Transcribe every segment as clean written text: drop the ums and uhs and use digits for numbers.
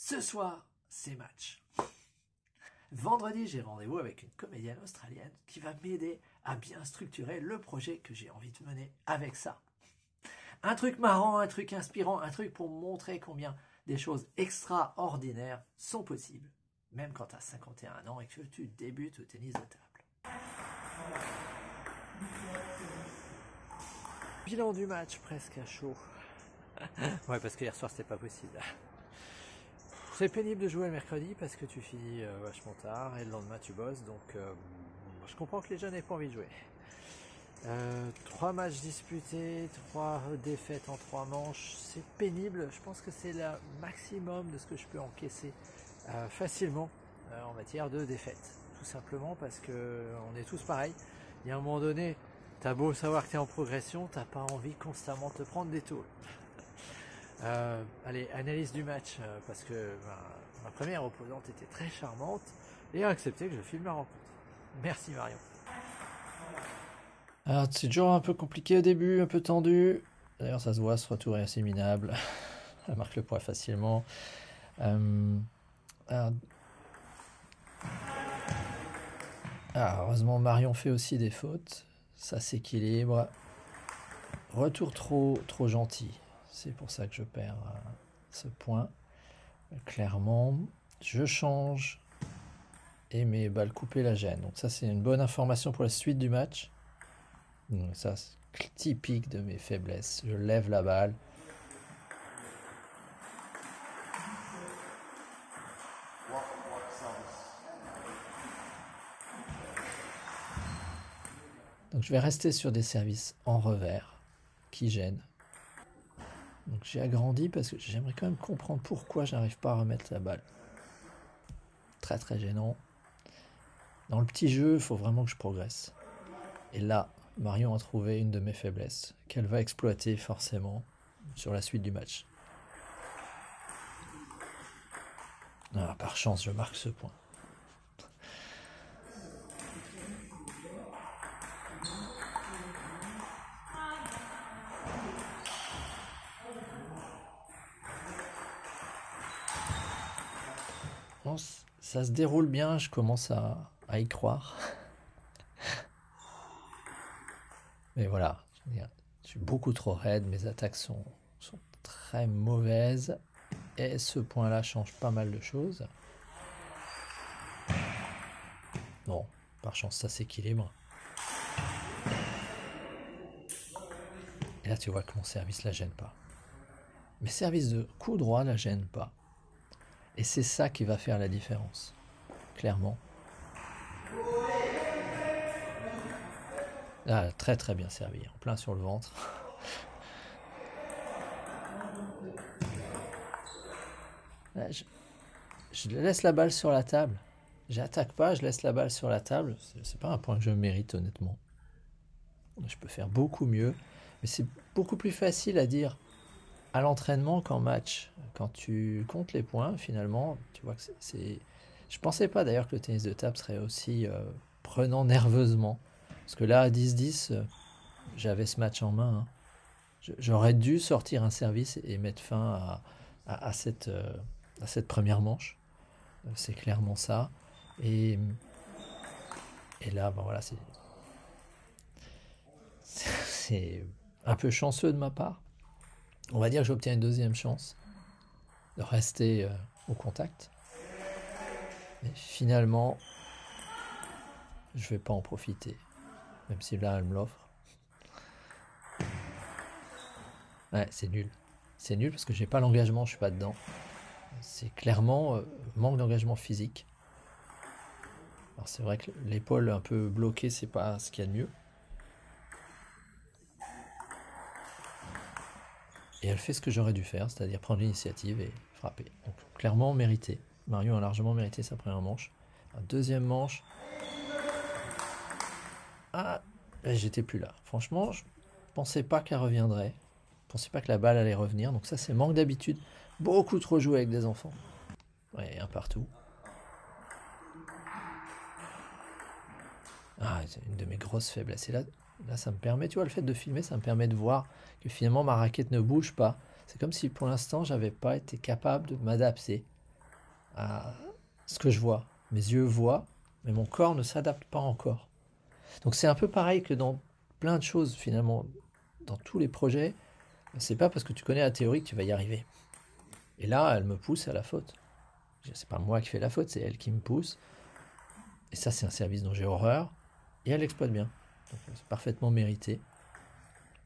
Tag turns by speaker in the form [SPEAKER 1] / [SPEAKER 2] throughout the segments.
[SPEAKER 1] Ce soir, c'est match. Vendredi, j'ai rendez-vous avec une comédienne australienne qui va m'aider à bien structurer le projet que j'ai envie de mener avec ça. Un truc marrant, un truc inspirant, un truc pour montrer combien des choses extraordinaires sont possibles, même quand tu as 51 ans et que tu débutes au tennis de table. Bilan du match presque à chaud. Ouais, parce que hier soir c'était pas possible. C'est pénible de jouer le mercredi parce que tu finis vachement tard et le lendemain tu bosses, donc je comprends que les jeunes n'aient pas envie de jouer. 3 matchs disputés, 3 défaites en 3 manches, c'est pénible. Je pense que c'est le maximum de ce que je peux encaisser facilement en matière de défaites. Tout simplement parce que on est tous pareils. Il y a un moment donné, t'as beau savoir que t'es en progression, t'as pas envie constamment de te prendre des tôles. Allez, analyse du match, parce que ma première opposante était très charmante et a accepté que je filme la rencontre. Merci Marion. Alors c'est toujours un peu compliqué au début, un peu tendu. D'ailleurs ça se voit, ce retour est assez minable. Elle marque le point facilement. Heureusement Marion fait aussi des fautes. Ça s'équilibre. Retour trop gentil. C'est pour ça que je perds ce point. Clairement, je change et mes balles coupées la gênent. Donc ça, c'est une bonne information pour la suite du match. Donc ça, c'est typique de mes faiblesses. Je lève la balle. Donc je vais rester sur des services en revers qui gênent. Donc j'ai agrandi parce que j'aimerais quand même comprendre pourquoi je n'arrive pas à remettre la balle. Très très gênant. Dans le petit jeu, il faut vraiment que je progresse. Et là, Marion a trouvé une de mes faiblesses, qu'elle va exploiter forcément sur la suite du match. Par chance, je marque ce point. Ça se déroule bien, je commence à y croire. Mais voilà, je suis beaucoup trop raide, mes attaques sont très mauvaises. Et ce point-là change pas mal de choses. Bon, par chance, ça s'équilibre. Et là, tu vois que mon service la gêne pas. Mes services de coup droit la gênent pas. Et c'est ça qui va faire la différence, clairement. Là, très très bien servi, en plein sur le ventre. Là, je laisse la balle sur la table. J'attaque pas, je laisse la balle sur la table. C'est pas un point que je mérite, honnêtement. Je peux faire beaucoup mieux. Mais c'est beaucoup plus facile à dire à l'entraînement qu'en match. Quand tu comptes les points, finalement, tu vois que c'est... Je pensais pas d'ailleurs que le tennis de table serait aussi prenant nerveusement. Parce que là, à 10-10, j'avais ce match en main. J'aurais dû sortir un service et mettre fin à cette première manche. C'est clairement ça. Et là, ben voilà, c'est un peu chanceux de ma part. On va dire que j'obtiens une deuxième chance de rester au contact. Mais finalement, je ne vais pas en profiter. Même si là, elle me l'offre. Ouais, c'est nul. C'est nul parce que j'ai pas l'engagement, je suis pas dedans. C'est clairement manque d'engagement physique. Alors c'est vrai que l'épaule un peu bloquée, c'est pas ce qu'il y a de mieux. Et elle fait ce que j'aurais dû faire, c'est-à-dire prendre l'initiative et frapper. Donc clairement mérité. Marion a largement mérité sa première manche. La deuxième manche. J'étais plus là. Franchement, je pensais pas qu'elle reviendrait. Je pensais pas que la balle allait revenir. Donc ça, c'est manque d'habitude. Beaucoup trop jouer avec des enfants. Ouais, un partout. C'est une de mes grosses faiblesses. Et là, ça me permet, tu vois, le fait de filmer, ça me permet de voir que finalement ma raquette ne bouge pas. C'est comme si pour l'instant, j'avais pas été capable de m'adapter à ce que je vois. Mes yeux voient, mais mon corps ne s'adapte pas encore. Donc c'est un peu pareil que dans plein de choses finalement, dans tous les projets, c'est pas parce que tu connais la théorie que tu vas y arriver. Et là, elle me pousse à la faute. C'est pas moi qui fais la faute, c'est elle qui me pousse. Et ça, c'est un service dont j'ai horreur. Et elle l'exploite bien. Donc c'est parfaitement mérité.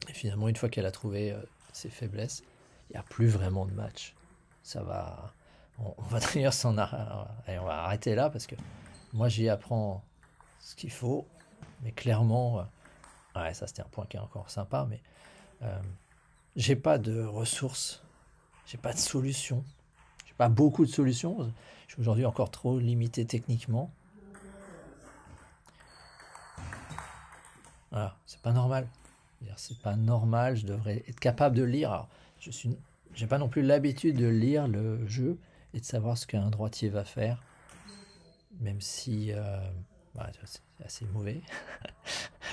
[SPEAKER 1] Et finalement, une fois qu'elle a trouvé ses faiblesses, il n'y a plus vraiment de match. Ça va. On va d'ailleurs s'en arrêter. On va arrêter là parce que moi, j'y apprends ce qu'il faut. Mais clairement, ouais, ça c'était un point qui est encore sympa, mais j'ai pas de ressources, j'ai pas de solutions, j'ai pas beaucoup de solutions. Je suis aujourd'hui encore trop limité techniquement. Voilà, c'est pas normal. C'est pas normal, je devrais être capable de lire. Alors, j'ai pas non plus l'habitude de lire le jeu et de savoir ce qu'un droitier va faire, même si c'est assez mauvais.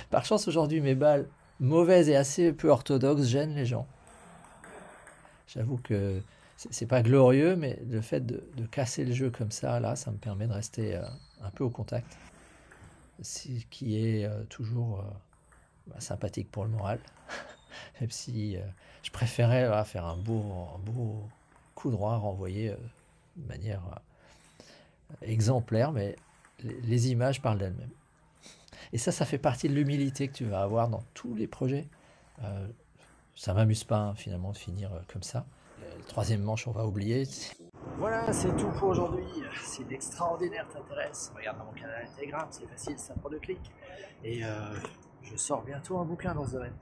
[SPEAKER 1] Par chance, aujourd'hui, mes balles mauvaises et assez peu orthodoxes gênent les gens. J'avoue que c'est pas glorieux, mais le fait de casser le jeu comme ça, là, ça me permet de rester un peu au contact, ce qui est toujours sympathique pour le moral. Même si je préférais faire un beau coup droit renvoyé de manière exemplaire, mais les images parlent d'elles-mêmes. Et ça fait partie de l'humilité que tu vas avoir dans tous les projets. Ça m'amuse pas finalement de finir comme ça. Le troisième manche, on va oublier. Voilà, c'est tout pour aujourd'hui. Si l'extraordinaire t'intéresse, regarde dans mon canal Telegram, c'est facile, ça prend 2 clics. Et je sors bientôt un bouquin dans ce domaine.